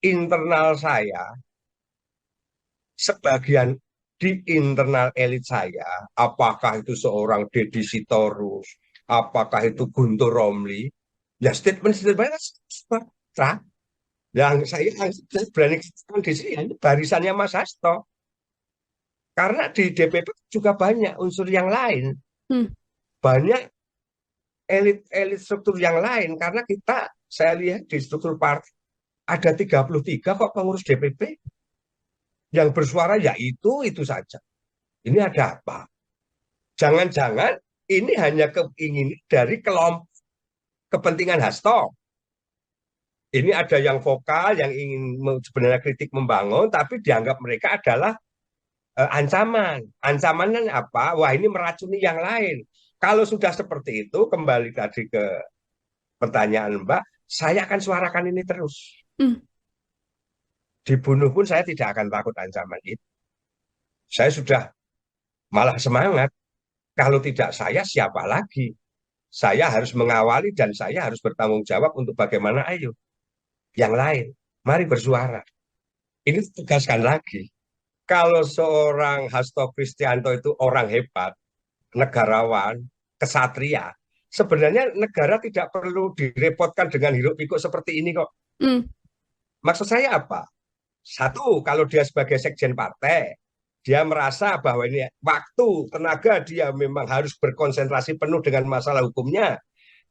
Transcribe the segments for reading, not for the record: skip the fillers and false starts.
internal saya, sebagian di internal elit saya, apakah itu seorang Deddy Sitorus, apakah itu Guntur Romli, ya statement-statement fakta yang saya berani katakan di sini, ini barisannya Mas Hasto. Karena di DPP juga banyak unsur yang lain, Hmm. banyak elit-elit struktur yang lain. Karena saya lihat di struktur partai ada 33 kok pengurus DPP yang bersuara ya itu saja. Ini ada apa? Jangan-jangan ini hanya keinginan dari kelompok kepentingan Hasto. Ini ada yang vokal, yang ingin sebenarnya kritik membangun, tapi dianggap mereka adalah ancaman. Ancamannya apa? Wah, ini meracuni yang lain. Kalau sudah seperti itu, kembali tadi ke pertanyaan Mbak, saya akan suarakan ini terus. Hmm. Dibunuh pun saya tidak akan takut ancaman itu. Saya sudah malah semangat. Kalau tidak saya, siapa lagi? Saya harus mengawali dan saya harus bertanggung jawab untuk bagaimana ayo. Yang lain, mari bersuara. Ini tegaskan lagi. Kalau seorang Hasto Kristianto itu orang hebat, negarawan, kesatria, sebenarnya negara tidak perlu direpotkan dengan hiruk pikuk seperti ini kok. Hmm. Maksud saya apa? Satu, kalau dia sebagai sekjen partai, dia merasa bahwa ini waktu, tenaga dia memang harus berkonsentrasi penuh dengan masalah hukumnya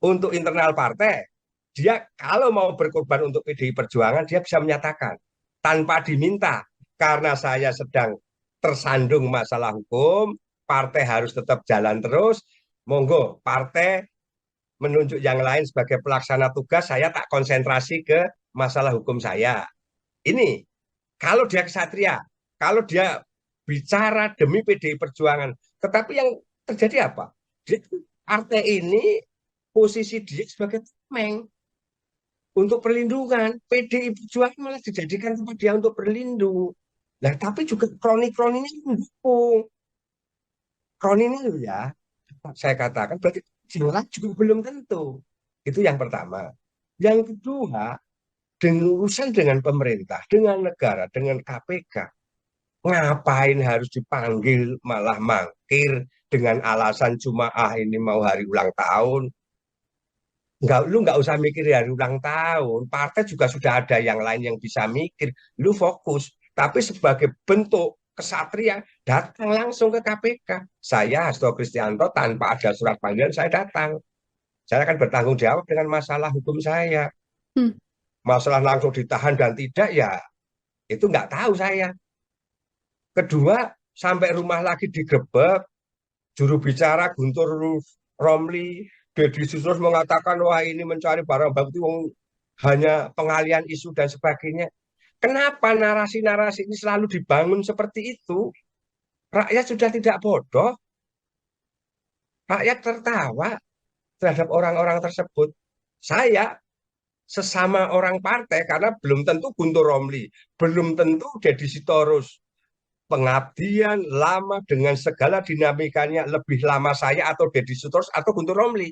untuk internal partai. Dia kalau mau berkorban untuk PDI Perjuangan, dia bisa menyatakan tanpa diminta, karena saya sedang tersandung masalah hukum, partai harus tetap jalan terus. Monggo, partai menunjuk yang lain sebagai pelaksana tugas, saya tak konsentrasi ke masalah hukum saya. Ini kalau dia kesatria, kalau dia bicara demi PDI Perjuangan, tetapi yang terjadi apa? Partai ini posisi dia sebagai tameng untuk perlindungan. PDI Perjuangan malah dijadikan tempat dia untuk berlindung. Nah, tapi juga kroni-kroninya mendukung. Kroni ini loh ya, saya katakan berarti jelas juga belum tentu. Itu yang pertama. Yang kedua, dengan urusan dengan pemerintah, dengan negara, dengan KPK, ngapain harus dipanggil malah mangkir dengan alasan cuma ini mau hari ulang tahun. Lu nggak usah mikir hari ulang tahun. Partai juga sudah ada yang lain yang bisa mikir. Lu fokus. Tapi sebagai bentuk kesatria, datang langsung ke KPK. Saya Hasto Kristianto tanpa ada surat panggilan saya datang. Saya akan bertanggung jawab dengan masalah hukum saya. Hmm. Masalah langsung ditahan dan tidak ya itu nggak tahu saya. Kedua, sampai rumah lagi digerebek, juru bicara Guntur Romli, Deddy Susur mengatakan wah ini mencari barang bukti hanya pengalian isu dan sebagainya. Kenapa narasi-narasi ini selalu dibangun seperti itu? Rakyat sudah tidak bodoh, rakyat tertawa terhadap orang-orang tersebut. Saya sesama orang partai karena belum tentu Guntur Romli, belum tentu Deddy Sitorus, pengabdian lama dengan segala dinamikanya lebih lama saya atau Deddy Sitorus atau Guntur Romli.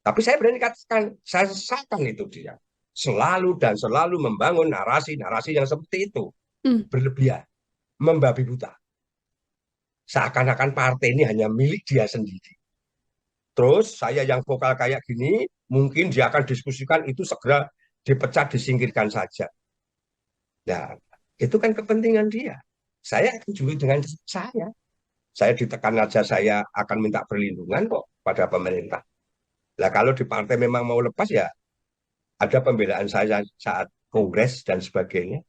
Tapi saya berani katakan, saya sesalkan itu dia. Selalu dan selalu membangun narasi-narasi yang seperti itu. Hmm. Berlebihan, membabi buta. Seakan-akan partai ini hanya milik dia sendiri. Terus saya yang vokal kayak gini, mungkin dia akan diskusikan itu segera dipecat, disingkirkan saja. Nah, itu kan kepentingan dia. Saya akan juga dengan saya. Saya ditekan aja saya akan minta perlindungan kok pada pemerintah. Nah, kalau di partai memang mau lepas ya ada pembelaan saya saat kongres dan sebagainya.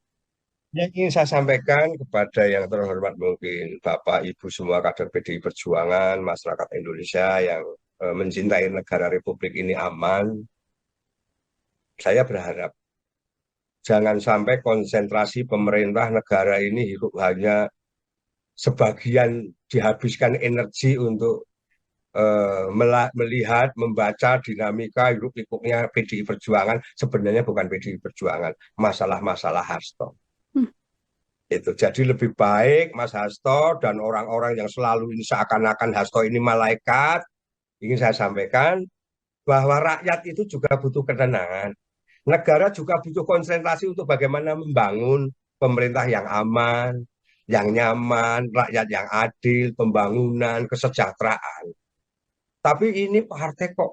Yang ingin saya sampaikan kepada yang terhormat mungkin Bapak, Ibu semua kader PDI Perjuangan, masyarakat Indonesia yang mencintai negara Republik ini aman, saya berharap jangan sampai konsentrasi pemerintah negara ini hidup hanya sebagian dihabiskan energi untuk melihat, membaca dinamika hidup pikuknya PDI Perjuangan. Sebenarnya bukan PDI Perjuangan, masalah-masalah Hasto. Hmm. Itu jadi lebih baik Mas Hasto dan orang-orang yang selalu ini seakan-akan Hasto ini malaikat, ingin saya sampaikan bahwa rakyat itu juga butuh ketenangan. Negara juga butuh konsentrasi untuk bagaimana membangun pemerintah yang aman, yang nyaman, rakyat yang adil, pembangunan, kesejahteraan. Tapi ini partai kok.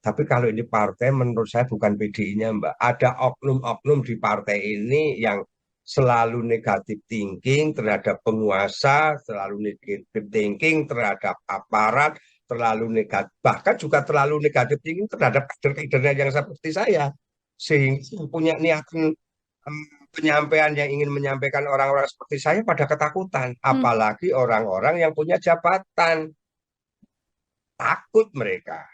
Tapi kalau ini partai menurut saya bukan PDI-nya, Mbak. Ada oknum-oknum di partai ini yang selalu negatif thinking terhadap penguasa, selalu negatif thinking terhadap aparat, terlalu negatif, bahkan juga terlalu negatif thinking terhadap kader-kadernya yang seperti saya. Sehingga punya niatan penyampaian yang ingin menyampaikan orang-orang seperti saya pada ketakutan. Hmm. Apalagi orang-orang yang punya jabatan. Takut mereka.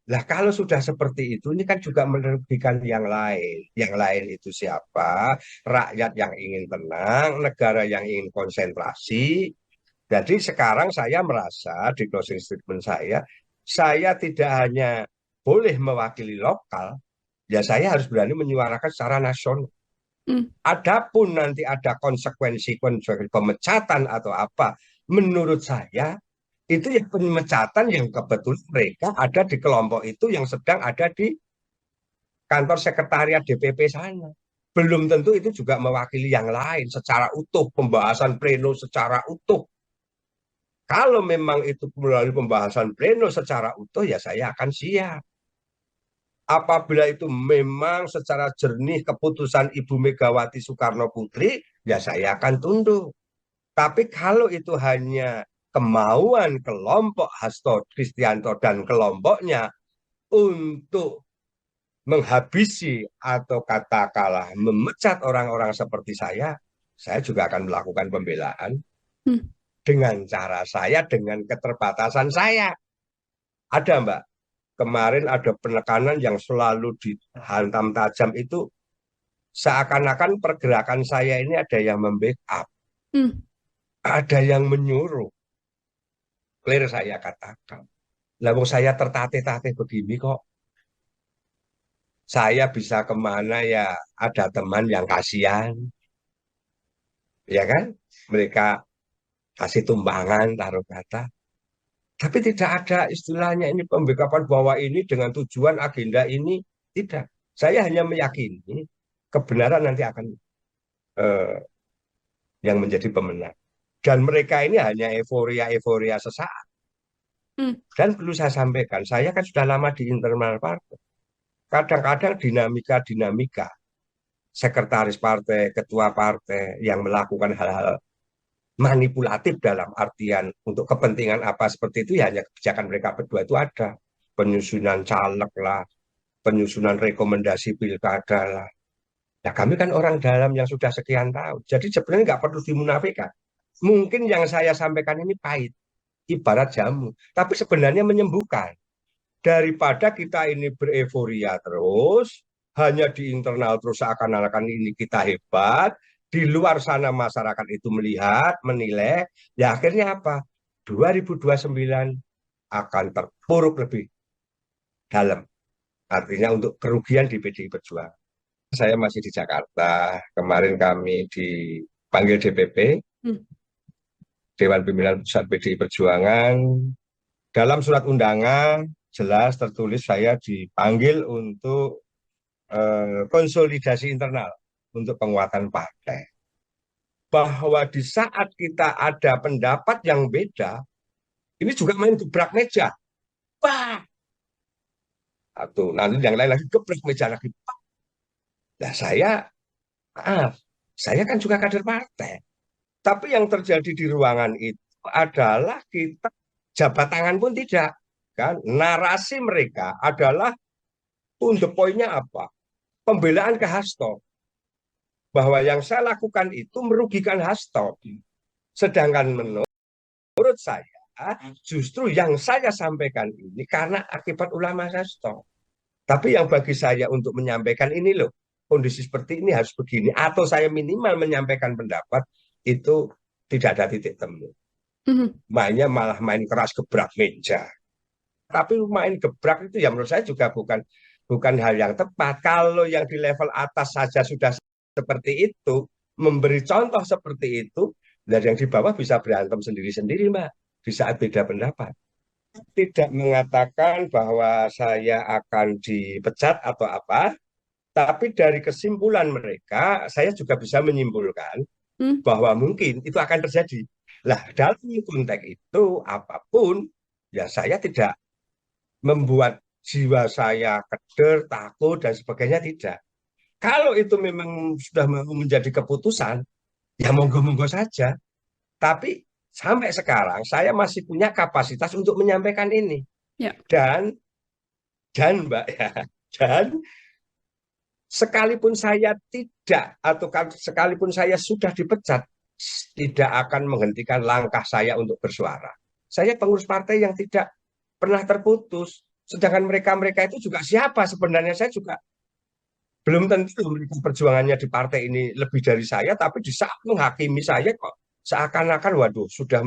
Lah kalau sudah seperti itu, ini kan juga merugikan yang lain. Yang lain itu siapa? Rakyat yang ingin tenang, negara yang ingin konsentrasi. Jadi sekarang saya merasa di closing statement saya tidak hanya boleh mewakili lokal, ya saya harus berani menyuarakan secara nasional. Hmm. Adapun nanti ada konsekuensi pemecatan atau apa, menurut saya itu ya pemecatan yang kebetulan mereka ada di kelompok itu yang sedang ada di kantor sekretariat DPP sana. Belum tentu itu juga mewakili yang lain secara utuh, pembahasan pleno secara utuh. Kalau memang itu melalui pembahasan pleno secara utuh, ya saya akan siap. Apabila itu memang secara jernih keputusan Ibu Megawati Soekarno Putri, ya saya akan tunduk. Tapi kalau itu hanya kemauan kelompok Hasto Kristianto dan kelompoknya untuk menghabisi atau katakanlah memecat orang-orang seperti saya juga akan melakukan pembelaan Hmm. dengan cara saya, dengan keterbatasan saya. Ada Mbak, kemarin ada penekanan yang selalu dihantam tajam itu seakan-akan pergerakan saya ini ada yang membackup, Hmm. ada yang menyuruh. Clear saya katakan. Lalu saya tertatih-tatih begini kok. Saya bisa kemana ya ada teman yang kasihan, ya kan? Mereka kasih tumbangan, taruh kata. Tapi tidak ada istilahnya ini pembekapan bahwa ini dengan tujuan agenda ini. Tidak. Saya hanya meyakini kebenaran nanti akan eh, yang menjadi pemenang. Dan mereka ini hanya euforia-euforia sesaat. Hmm. Dan perlu saya sampaikan, saya kan sudah lama di internal partai. Kadang-kadang dinamika-dinamika sekretaris partai, ketua partai yang melakukan hal-hal manipulatif dalam artian untuk kepentingan apa seperti itu ya hanya kebijakan mereka berdua itu ada penyusunan caleg lah, penyusunan rekomendasi pilkada lah. Nah kami kan orang dalam yang sudah sekian tahun, jadi sebenarnya nggak perlu dimunafikan. Mungkin yang saya sampaikan ini pahit, ibarat jamu, tapi sebenarnya menyembuhkan. Daripada kita ini bereforia terus, hanya di internal terus seakan-akan ini kita hebat, di luar sana masyarakat itu melihat, menilai, ya akhirnya apa? 2029 akan terpuruk lebih dalam. Artinya untuk kerugian di PDI Perjuangan. Saya masih di Jakarta, kemarin kami dipanggil DPP, Hmm. Dewan Pimpinan Pusat PDI Perjuangan. Dalam surat undangan jelas tertulis saya dipanggil untuk konsolidasi internal untuk penguatan partai. Bahwa di saat kita ada pendapat yang beda, ini juga main gebrak meja. Wah, atau nanti yang lain lagi gebrak meja lagi. Nah maaf, saya kan juga kader partai. Tapi yang terjadi di ruangan itu adalah kita jabat tangan pun tidak. Kan? Narasi mereka adalah to the point-nya apa? Pembelaan ke Hasto. Bahwa yang saya lakukan itu merugikan Hasto. Sedangkan menurut saya, justru yang saya sampaikan ini karena akibat ulama Hasto. Tapi yang bagi saya untuk menyampaikan ini loh, kondisi seperti ini harus begini. Atau saya minimal menyampaikan pendapat, itu tidak ada titik temu. Hmm. Mainnya malah main keras gebrak meja. Tapi main gebrak itu ya menurut saya juga bukan hal yang tepat. Kalau yang di level atas saja sudah seperti itu, memberi contoh seperti itu, dan yang di bawah bisa berantem sendiri-sendiri, Mbak, di saat beda pendapat. Tidak mengatakan bahwa saya akan dipecat atau apa, Tapi dari kesimpulan mereka, saya juga bisa menyimpulkan Hmm. bahwa mungkin itu akan terjadi. Lah, dalam konteks itu apapun, ya saya tidak membuat jiwa saya keder, takut, dan sebagainya, tidak. Kalau itu memang sudah menjadi keputusan, ya monggo-monggo saja. Tapi sampai sekarang saya masih punya kapasitas untuk menyampaikan ini. Ya. Dan, Mbak ya, dan sekalipun saya tidak, atau sekalipun saya sudah dipecat, tidak akan menghentikan langkah saya untuk bersuara. Saya pengurus partai yang tidak pernah terputus. Sedangkan mereka-mereka itu juga siapa sebenarnya, saya juga belum tentu mereka perjuangannya di partai ini lebih dari saya, tapi di saat menghakimi saya kok seakan-akan, waduh, sudah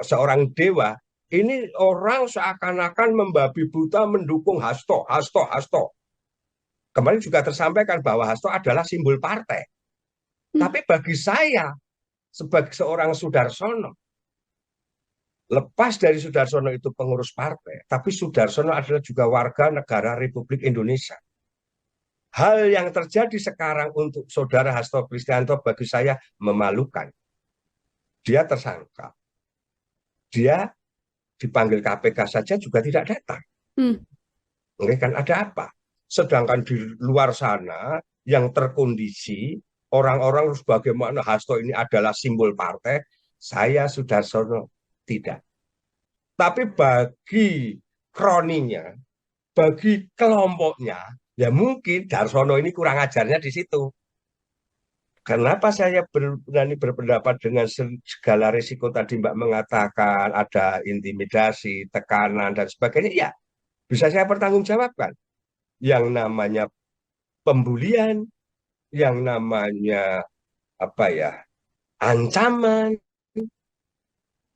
seorang dewa. Ini orang seakan-akan membabi buta mendukung Hasto, Hasto, Hasto. Kemarin juga tersampaikan bahwa Hasto adalah simbol partai. Hmm. Tapi bagi saya, sebagai seorang Sudarsono, lepas dari Sudarsono itu pengurus partai, tapi Sudarsono adalah juga warga negara Republik Indonesia. Hal yang terjadi sekarang untuk saudara Hasto Kristianto bagi saya memalukan. Dia tersangka. Dia dipanggil KPK saja juga tidak datang. Hmm. Oke, kan ada apa? Sedangkan di luar sana yang terkondisi, orang-orang sebagaimana Hasto ini adalah simbol partai, saya Sudarsono tidak. Tapi bagi kroninya, bagi kelompoknya, ya mungkin Darsono ini kurang ajarnya di situ. Kenapa saya berani berpendapat dengan segala risiko tadi Mbak mengatakan ada intimidasi, tekanan, dan sebagainya? Ya, bisa saya pertanggungjawabkan. Yang namanya pembulian, yang namanya apa ya, ancaman,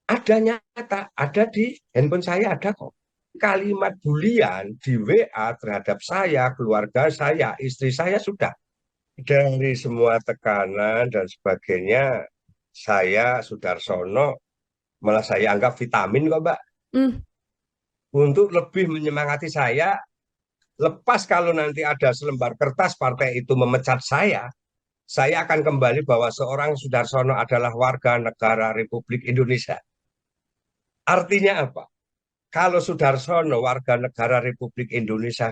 ada nyata, ada di handphone saya, ada kok. Kalimat bulian di WA terhadap saya, keluarga saya, istri saya sudah. Dari semua tekanan dan sebagainya, saya Sudarsono malah saya anggap vitamin kok, Mbak. Hmm. Untuk lebih menyemangati saya, lepas kalau nanti ada selembar kertas partai itu memecat saya akan kembali bahwa seorang Sudarsono adalah warga negara Republik Indonesia. Artinya apa? Kalau Sudarsono warga negara Republik Indonesia,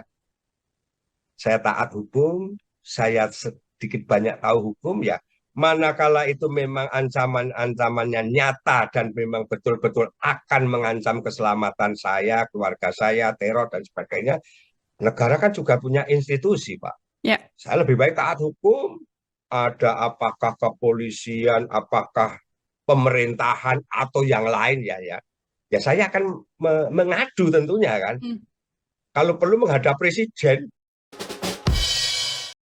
saya taat hukum, saya sedikit banyak tahu hukum, ya manakala itu memang ancaman-ancamannya nyata dan memang betul-betul akan mengancam keselamatan saya, keluarga saya, teror dan sebagainya, negara kan juga punya institusi, Pak. Ya. Saya lebih baik taat hukum, ada apakah kepolisian, apakah pemerintahan atau yang lain, ya saya akan mengadu tentunya kan. Hmm. Kalau perlu menghadap presiden,